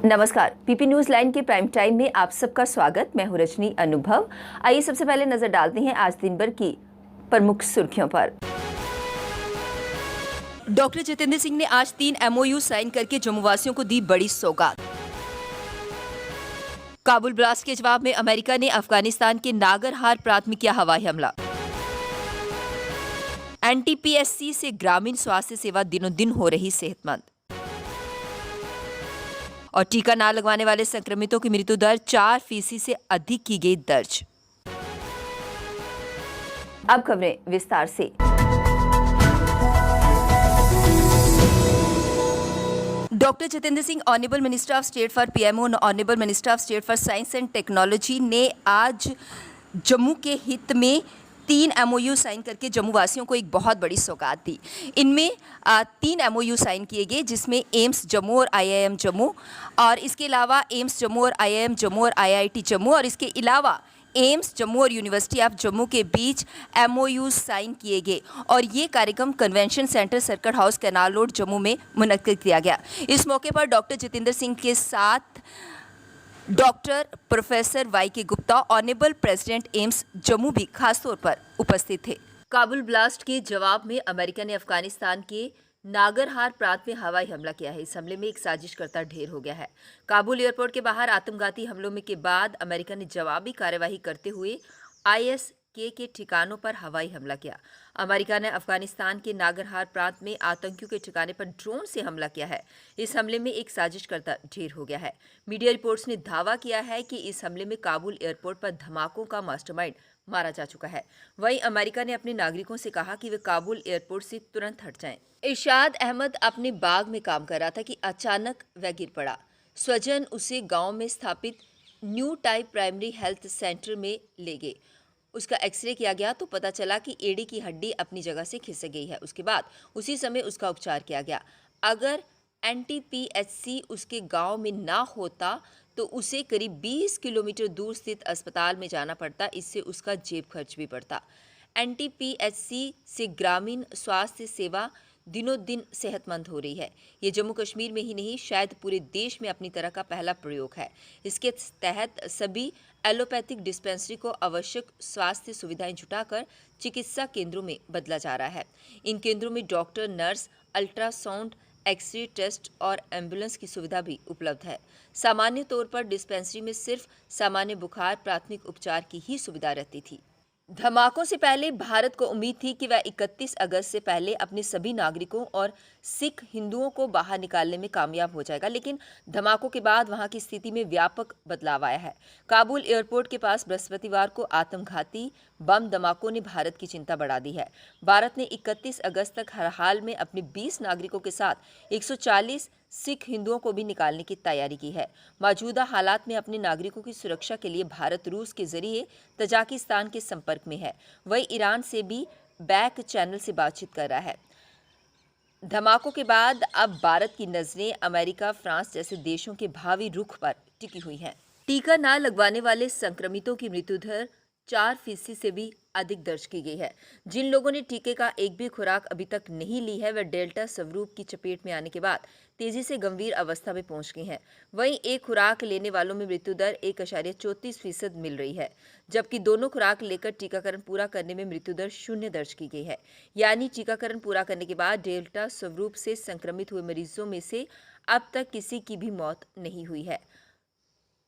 नमस्कार, PP news line के prime time में आप सबका स्वागत। मैं हूं रजनी अनुभव। आइए सबसे पहले नजर डालते हैं आज दिन भर की प्रमुख सुर्खियों पर। डॉक्टर जितेंद्र सिंह ने आज 3 एमओयू साइन करके जम्मूवासियों को दी बड़ी सौगात। काबुल ब्लास्ट के जवाब में अमेरिका ने अफगानिस्तान के नागरहार प्रांत में किया हवाई हमला। एनटीपीएससी से ग्रामीण स्वास्थ्य सेवा दिनों दिन हो रही सेहतमंद। और टीका न लगवाने वाले संक्रमितों की मृत्यु दर 4% से अधिक की गई दर्ज। अब खबरें विस्तार से। Doctor Jitendra Singh, honourable minister of state for PMO और honourable minister of state for science and technology ने आज जम्मू के हित में 3 एमओयू साइन करके जम्मू वासियों को एक बहुत बड़ी सौगात दी। इनमें 3 एमओयू साइन किए गए, जिसमें एम्स जम्मू और आईआईएम जम्मू, और इसके अलावा एम्स जम्मू और आईआईएम जम्मू और आईआईटी जम्मू, और इसके अलावा एम्स जम्मू और यूनिवर्सिटी ऑफ जम्मू के बीच एमओयू साइन किए गए। और ये कार्यक्रम convention centre circuit house canal road Jammu में मुनक्किद किया गया। इस मौके पर डॉक्टर जितेंद्र सिंह के साथ डॉक्टर प्रोफेसर वाई के Gupta, honourable president AIIMS Jammu भी खासतौर पर उपस्थित थे। काबुल ब्लास्ट के जवाब में अमेरिका ने अफगानिस्तान के नागरहार प्रांत में हवाई हमला किया है। इस हमले में एक साजिशकर्ता ढेर हो गया है। काबुल एयरपोर्ट के बाहर आत्मघाती हमलों में के बाद अमेरिका ने जवाबी कार्यवाही करते हुए आईएसके के ठिकानों पर हवाई हमला किया। अमेरिका ने अफगानिस्तान के नागरहार प्रांत में आतंकियों के ठिकाने पर ड्रोन से हमला किया है। इस हमले में एक साजिशकर्ता ढेर हो गया है। मीडिया रिपोर्ट्स ने दावा किया है कि इस हमले में काबुल एयरपोर्ट पर धमाकों का मास्टरमाइंड मारा जा चुका है। वहीं अमेरिका ने अपने नागरिकों से कहा कि वे काबुल एयरपोर्ट से तुरंत हट जाएं। इरशाद अहमद अपने बाग में काम कर रहा था कि अचानक वह गिर पड़ा। स्वजन उसे गांव में स्थापित new type primary health centre में ले गए। उसका एक्सरे किया गया तो पता चला कि एड़ी की हड्डी अपनी जगह से खिसक गई है। उसके बाद उसी समय उसका उपचार किया गया। अगर एनटीपीएससी उसके गांव में ना होता तो उसे करीब 20 किलोमीटर दूर स्थित अस्पताल में जाना पड़ता। इससे उसका जेब खर्च भी बढ़ता। एनटीपीएससी से ग्रामीण स्वास्थ्य सेवा दिनों दिन सेहतमंद हो रही है। ये जम्मू कश्मीर में ही नहीं, शायद पूरे देश में अपनी तरह का पहला प्रयोग है। इसके तहत सभी एलोपैथिक डिस्पेंसरी को आवश्यक स्वास्थ्य सुविधाएं जुटाकर चिकित्सा केंद्रों में बदला जा रहा है। इन केंद्रों में doctor, nurse, ultrasound, x ray test और एम्बुलेंस की सुविधा भी उपलब्ध है। सामान्य तौर पर डिस्पेंसरी में सिर्फ सामान्य बुखार, प्राथमिक उपचार की ही सुविधा रहती थी। धमाकों से पहले भारत को उम्मीद थी कि वह 31 अगस्त से पहले अपने सभी नागरिकों और सिख हिंदुओं को बाहर निकालने में कामयाब हो जाएगा, लेकिन धमाकों के बाद वहां की स्थिति में व्यापक बदलाव आया है। काबुल एयरपोर्ट के पास बृहस्पतिवार को आत्मघाती बम धमाकों ने भारत की चिंता बढ़ा दी है। भारत ने 31 अगस्त तक हर हाल में अपने 20 नागरिकों के साथ 140 सिख हिंदुओं को भी निकालने की तैयारी की है। मौजूदा हालात में अपने नागरिकों की सुरक्षा के लिए भारत रूस के जरिए तजाकिस्तान के संपर्क में है। वही ईरान से भी बैक चैनल से बातचीत कर रहा है। धमाकों के बाद अब भारत की नजरें अमेरिका, फ्रांस जैसे देशों के भावी रुख पर टिकी हुई हैं। टीका न लगवाने वाले संक्रमितों की मृत्यु दर 4% से भी अधिक दर्ज की गई है। जिन लोगों ने टीके का एक भी खुराक अभी तक नहीं ली है, वह डेल्टा स्वरूप की चपेट में आने के बाद तेजी से गंभीर अवस्था में पहुंच गए हैं। वहीं एक खुराक लेने वालों में मृत्यु दर 1.34% मिल रही है, जबकि दोनों खुराक लेकर टीकाकरण पूरा करने में मृत्यु दर 0 दर्ज की गई है। यानी टीकाकरण पूरा करने के बाद डेल्टा स्वरूप से संक्रमित हुए मरीजों में से अब तक किसी की भी मौत नहीं हुई है।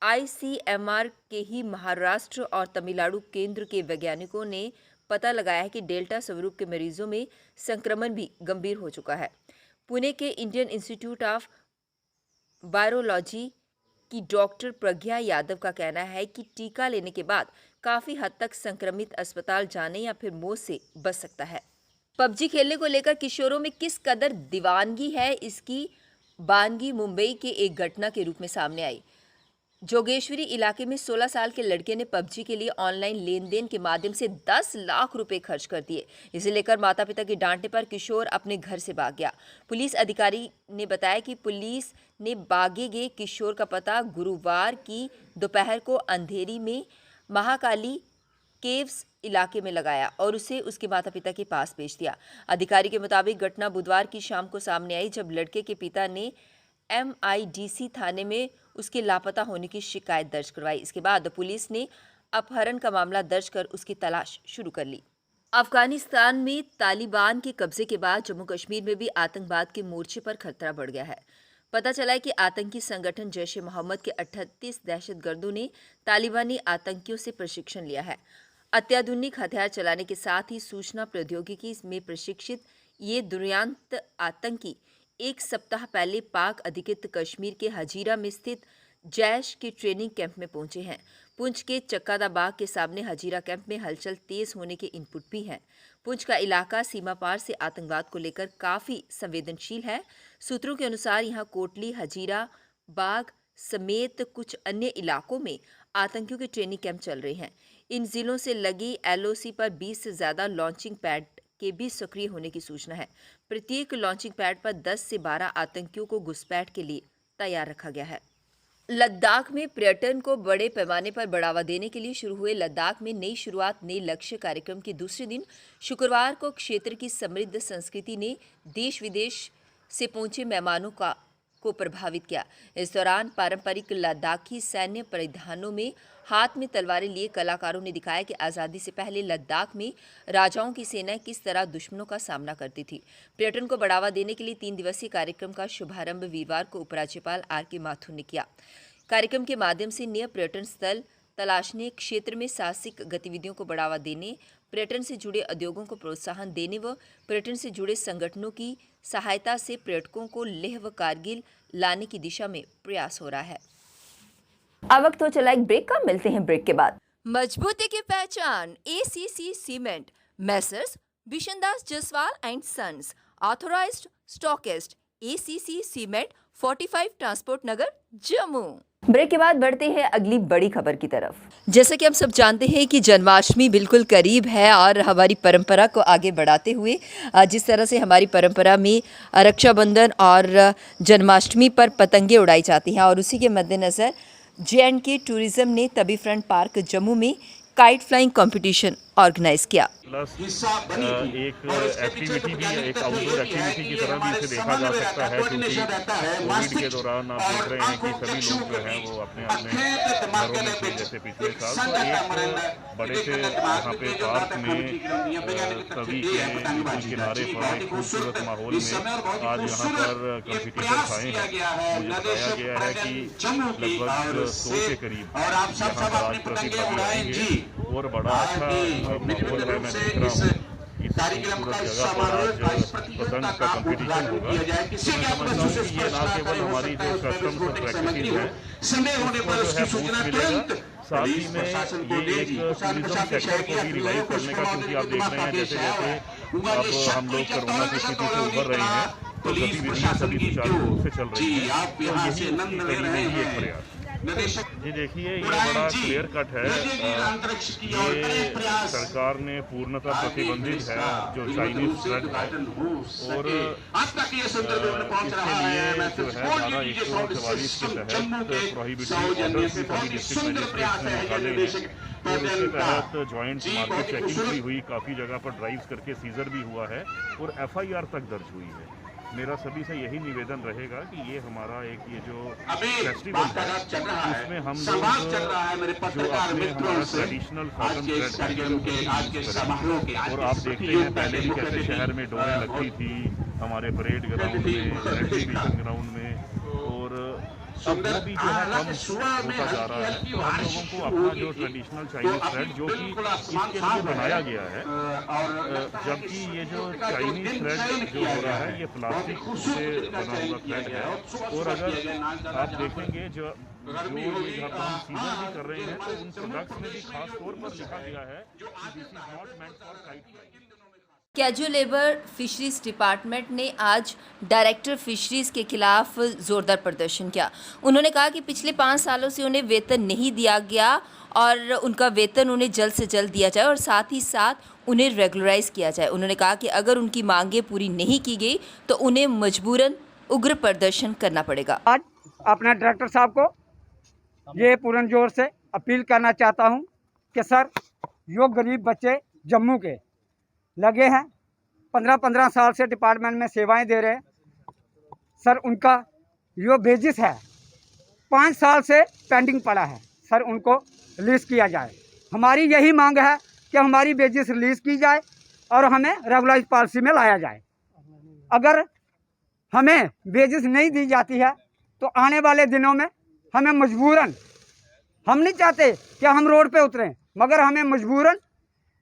आईसीएमआर के ही महाराष्ट्र और तमिलनाडु केंद्र के वैज्ञानिकों ने पता लगाया है कि डेल्टा स्वरूप के मरीजों में संक्रमण भी गंभीर हो चुका है। पुणे के इंडियन इंस्टीट्यूट ऑफ वायरोलॉजी की डॉक्टर प्रज्ञा यादव का कहना है कि टीका लेने के बाद काफी हद तक संक्रमित अस्पताल जाने या फिर मौत से बच सकता है। पबजी खेलने को लेकर किशोरों में किस कदर दीवानगी है, इसकी बानगी मुंबई के एक घटना के रूप में सामने आई। जोगेश्वरी इलाके में 16 साल के लड़के ने पबजी के लिए ऑनलाइन लेन देन के माध्यम से 10 लाख रुपए खर्च कर दिए। इसे लेकर माता पिता के डांटने पर किशोर अपने घर से भाग गया। पुलिस अधिकारी ने बताया कि पुलिस ने भागे गए किशोर का पता गुरुवार की दोपहर को अंधेरी में महाकाली केव्स इलाके में लगाया और उसे उसके माता पिता के पास भेज दिया। अधिकारी के मुताबिक घटना बुधवार की शाम को सामने आई, जब लड़के के पिता ने MIDC थाने में उसके लापता होने की शिकायत दर्ज करवाई। इसके बाद पुलिस ने अपहरण का मामला दर्ज कर उसकी तलाश शुरू कर ली। अफगानिस्तान में तालिबान के कब्जे के बाद जम्मू कश्मीर में भी आतंकवाद के मोर्चे पर खतरा बढ़ गया है। पता चला है कि आतंकी संगठन जैश ए मोहम्मद के 38 दहशतगर्दों ने तालिबानी आतंकियों से प्रशिक्षण लिया है। अत्याधुनिक हथियार चलाने के साथ ही सूचना प्रौद्योगिकी में प्रशिक्षित ये दुर्दांत आतंकी एक सप्ताह पहले पाक अधिकृत कश्मीर के हजीरा में स्थित जैश के ट्रेनिंग कैंप में पहुंचे हैं। पुंछ के चक्कादा बाग के सामने हजीरा कैंप में हलचल तेज होने के इनपुट भी हैं। पुंछ का इलाका सीमा पार से आतंकवाद को लेकर काफी संवेदनशील है। सूत्रों के अनुसार यहां कोटली, हजीरा बाग समेत कुछ अन्य इलाकों में आतंकियों के ट्रेनिंग कैंप चल रहे हैं। इन जिलों से लगी LOC पर 20 से ज्यादा लॉन्चिंग पैड के भी सक्रिय होने की सूचना है। प्रत्येक लॉन्चिंग पैड पर 10 से 12 आतंकियों को घुसपैठ के लिए तैयार रखा गया है। लद्दाख में पर्यटन को बड़े पैमाने पर बढ़ावा देने के लिए शुरू हुए लद्दाख में नई शुरुआत नए लक्ष्य कार्यक्रम के दूसरे दिन शुक्रवार को क्षेत्र की समृद्ध संस्कृति ने देश विदेश से पहुंचे मेहमानों को प्रभावित किया। इस दौरान पारंपरिक लद्दाखी सैन्य परिधानों में हाथ में तलवारें लिए कलाकारों ने दिखाया कि आज़ादी से पहले लद्दाख में राजाओं की सेनाएं किस तरह दुश्मनों का सामना करती थी। पर्यटन को बढ़ावा देने के लिए 3 दिवसीय कार्यक्रम का शुभारंभ वीरवार को उपराज्यपाल RK माथुर ने किया। कार्यक्रम के माध्यम से नए पर्यटन स्थल तलाशने, क्षेत्र में साहसिक गतिविधियों को बढ़ावा देने, पर्यटन से जुड़े उद्योगों को प्रोत्साहन देने व पर्यटन से जुड़े संगठनों की सहायता से पर्यटकों को लेह व कारगिल लाने की दिशा में प्रयास हो रहा है। अब वक्त हो चला एक ब्रेक का, मिलते हैं ब्रेक के बाद। मजबूती की पहचान ACC cement, messrs Bishandas Jaswal and sons, authorised stockist, ACC cement, 45 transport Nagar, Jammu. Break के बाद बढ़ते हैं अगली बड़ी खबर की तरफ। जैसा कि हम सब जानते हैं कि जन्माष्टमी बिल्कुल करीब है और हमारी परंपरा को आगे बढ़ाते हुए जिस तरह से हमारी परंपरा में रक्षाबंधन और जन्माष्टमी पर पतंगे उड़ाई जाती हैं और उसी के मद्देनज़र J&K टूरिज्म ने तभी फ्रंट पार्क जम्मू में काइट फ्लाइंग कंपटीशन ऑर्गेनाइज किया। प्लस एक एक्टिविटी भी, एक आउटडोर एक्टिविटी की तरह भी इसे देखा जा सकता है, क्योंकि कोविड के दौरान आप देख रहे हैं कि सभी लोग जो हैं वो अपने घरों में थे। जैसे पिछले साल तो एक बड़े से यहाँ पे पार्क में तवी के किनारे पर एक खूबसूरत माहौल में आज यहाँ पर कंपटीशन आए हैं। मुझे बताया गया है कि लगभग 100 के करीब यहाँ पर आज प्रतिभागी आएंगे और बड़ा अच्छा माहौल है। मैं देख रहा हूँ इस खूबसूरत जगह पर आज पतंग का कंपटीशन होगा। तो मैं समझता हूँ कि ये ना केवल हमारी जो कस्टम्स और प्रैक्टिस है उसको जो है बूस्ट मिलेगा, साथ ही में ये एक टूरिज्म सेक्टर को भी रिवाइव करने का, क्योंकि आप देख रहे हैं जैसे जैसे अब हम लोग कोरोना की स्थिति से उभर रहे हैं तो गतिविधियाँ सभी सुचारू रूप से चल रही हैं। तो यही उसकी कड़ी में ही एक प्रयास। जी देखिए, ये बड़ा क्लियर कट है। ये सरकार ने पूर्णतः प्रतिबंधित है जो चाइनीज थ्रेड है और इसके लिए जो है धारा 144 के तहत प्रोहिबिटेड ऑर्डर भी सभी डिस्ट्रिक्ट मजिस्ट्रेट्स ने निकाले हैं और उसके तहत जॉइंट मार्केट चेकिंग भी हुई, काफ़ी जगह पर ड्राइव्स करके सीजर भी हुआ है और FIR तक दर्ज हुई है। मेरा सभी से यही निवेदन रहेगा कि ये हमारा एक ये जो फेस्टिवल है उसमें हम लोग जो अपने हमारा ट्रेडिशनल कॉटन थ्रेड है और आप देखते हैं पहले भी कैसे शहर में डोरें लगती थी हमारे परेड ग्राउंड में, एग्जीबिशन ग्राउंड में, और अब वो भी जो है कम होता जा रहा है। तो हम लोगों को अपना जो ट्रेडिशनल चाइनीज थ्रेड जो कि इसके लिए बनाया गया है, जबकि ये जो चाइनीज थ्रेड जो हो रहा है ये प्लास्टिक से बना हुआ थ्रेड है और अगर आप देखेंगे जो ये जब हम सीजन भी कर रहे हैं तो उन प्रोडक्ट्स में भी खास तौर पर लिखा गया है कि this is not meant for kite flying. Casual labour fisheries department ने आज डायरेक्टर फिशरीज के खिलाफ जोरदार प्रदर्शन किया। उन्होंने कहा कि पिछले 5 सालों से उन्हें वेतन नहीं दिया गया और उनका वेतन उन्हें जल्द से जल्द दिया जाए और साथ ही साथ उन्हें रेगुलराइज किया जाए। उन्होंने कहा कि अगर उनकी मांगें पूरी नहीं की गई तो उन्हें मजबूरन उग्र प्रदर्शन करना पड़ेगा। आज अपना डायरेक्टर साहब को ये पूर्ण जोर से अपील करना चाहता हूँ कि सर, जो गरीब बच्चे जम्मू के लगे हैं 15-15 साल से डिपार्टमेंट में सेवाएं दे रहे हैं, सर उनका जो बेजिस है 5 साल से पेंडिंग पड़ा है सर, उनको रिलीज़ किया जाए। हमारी यही मांग है कि हमारी बेजिस रिलीज़ की जाए और हमें रेगुलाइज पॉलिसी में लाया जाए। अगर हमें बेजिस नहीं दी जाती है तो आने वाले दिनों में हमें मजबूरन, हम नहीं चाहते कि हम रोड पे उतरें, मगर हमें मजबूरन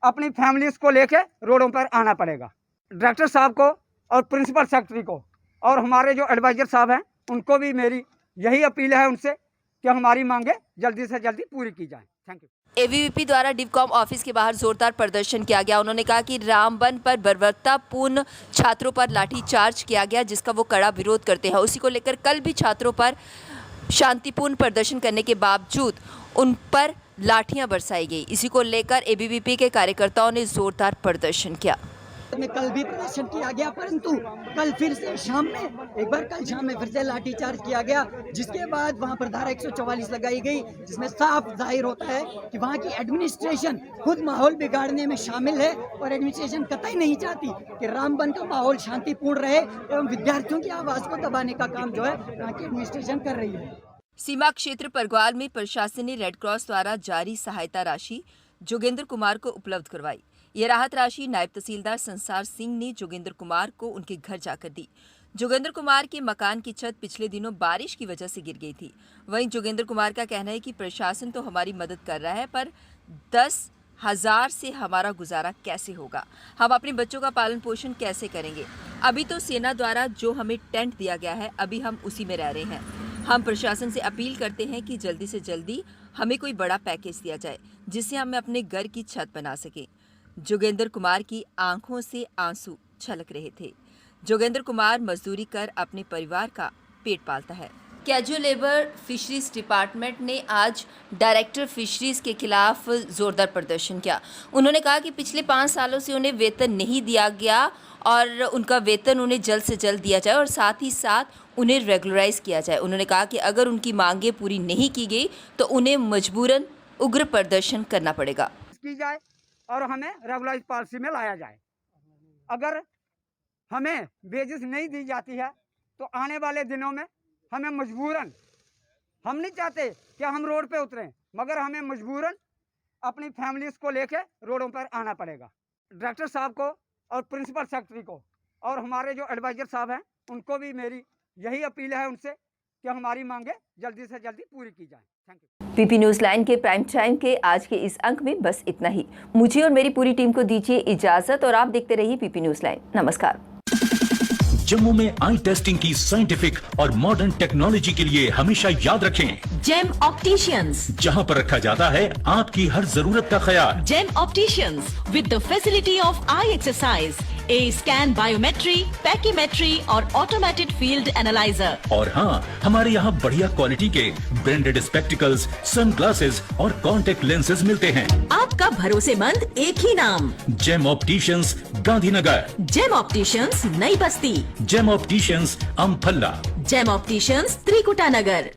अपनी फैमिलीज़ को लेके रोडों पर आना पड़ेगा। डायरेक्टर साहब को और प्रिंसिपल सेक्रेटरी को और हमारे जो एडवाइज़र साहब हैं उनको भी मेरी यही अपील है उनसे कि हमारी मांगें जल्दी से जल्दी पूरी की जाएं। Thank you. एबीवीपी द्वारा डिवकॉम ऑफिस के बाहर जोरदार प्रदर्शन किया गया। उन्होंने कहा कि रामबन पर बर्बरतापूर्ण छात्रों पर लाठीचार्ज किया गया, जिसका वो कड़ा विरोध करते हैं। उसी को लेकर कल भी छात्रों पर शांतिपूर्ण प्रदर्शन करने के बावजूद उन पर लाठियां बरसाई गई। इसी को लेकर एबीवीपी के कार्यकर्ताओं ने जोरदार प्रदर्शन किया। में कल भी प्रदर्शन किया गया, परंतु कल फिर से शाम में एक बार कल शाम में फिर से लाठीचार्ज किया गया, जिसके बाद वहां पर धारा 144 लगाई गई, जिसमें साफ जाहिर होता है कि वहां की एडमिनिस्ट्रेशन खुद माहौल बिगाड़ने में शामिल है और एडमिनिस्ट्रेशन कतई नहीं चाहती कि रामबन का माहौल शांतिपूर्ण रहे एवं विद्यार्थियों की आवाज़ को दबाने का काम जो है वहाँ की एडमिनिस्ट्रेशन कर रही है। सीमा क्षेत्र परग्वाल में प्रशासन ने रेड क्रॉस द्वारा जारी सहायता राशि जोगेंद्र कुमार को उपलब्ध करवाई। ये राहत राशि नायब तहसीलदार संसार सिंह ने जोगेंद्र कुमार को उनके घर जाकर दी। जोगेंद्र कुमार के मकान की छत पिछले दिनों बारिश की वजह से गिर गई थी। वहीं जोगेंद्र कुमार का कहना है कि प्रशासन तो हमारी मदद कर रहा है, पर 10,000 से हमारा गुजारा कैसे होगा? हम अपने बच्चों का पालन पोषण कैसे करेंगे? अभी तो सेना द्वारा जो हमें टेंट दिया गया है, अभी हम उसी में रह रहे हैं। हम प्रशासन से अपील करते हैं कि जल्दी से जल्दी हमें कोई बड़ा पैकेज दिया जाए, जिससे हम अपने घर की छत बना सकें। जोगेंद्र कुमार की आंखों से आंसू छलक रहे थे। जोगेंद्र कुमार मजदूरी कर अपने परिवार का पेट पालता है। कैजुअल लेबर फिशरीज डिपार्टमेंट ने आज डायरेक्टर फिशरीज के खिलाफ जोरदार प्रदर्शन किया। उन्होंने कहा कि पिछले 5 सालों से उन्हें वेतन नहीं दिया गया और उनका वेतन उन्हें जल्द से जल्द दिया जाए और साथ ही साथ उन्हें रेगुलराइज किया जाए। उन्होंने कहा कि अगर उनकी मांगें पूरी नहीं की गई तो उन्हें मजबूरन उग्र प्रदर्शन करना पड़ेगा। की जाए और हमें रेगुलाइज पॉलिसी में लाया जाए। अगर हमें वेजेस नहीं दी जाती है तो आने वाले दिनों में हमें मजबूरन, हम नहीं चाहते कि हम रोड पे उतरें, मगर हमें मजबूरन अपनी फैमिलीज़ को लेके रोडों पर आना पड़ेगा। डायरेक्टर साहब को और प्रिंसिपल सेक्रेटरी को और हमारे जो एडवाइज़र साहब हैं उनको भी मेरी यही अपील है उनसे कि हमारी मांगें जल्दी से जल्दी पूरी की जाए। Thank you. PP news line के प्राइम टाइम के आज के इस अंक में बस इतना ही। मुझे और मेरी पूरी टीम को दीजिए इजाजत और आप देखते रहिए पीपी न्यूज़ लाइन। नमस्कार। जम्मू में आई टेस्टिंग की साइंटिफिक और मॉडर्न टेक्नोलॉजी के लिए हमेशा याद रखें जेम ऑप्टिशियंस, जहां पर रखा जाता है आपकी हर जरूरत का ख्याल। Gem opticians with the facility of eye exercise, A scan, biometry, pachymetry और ऑटोमेटेड फील्ड एनालाइजर। और हाँ, हमारे यहाँ बढ़िया क्वालिटी के ब्रांडेड स्पेक्टिकल्स, सनग्लासेस और कॉन्टेक्ट लेंसेज मिलते हैं। आपका भरोसेमंद एक ही नाम, Gem opticians, Gandhinagar. Gem opticians, Nai Basti. Gem opticians, Amphalla. Gem opticians, Trikuta नगर।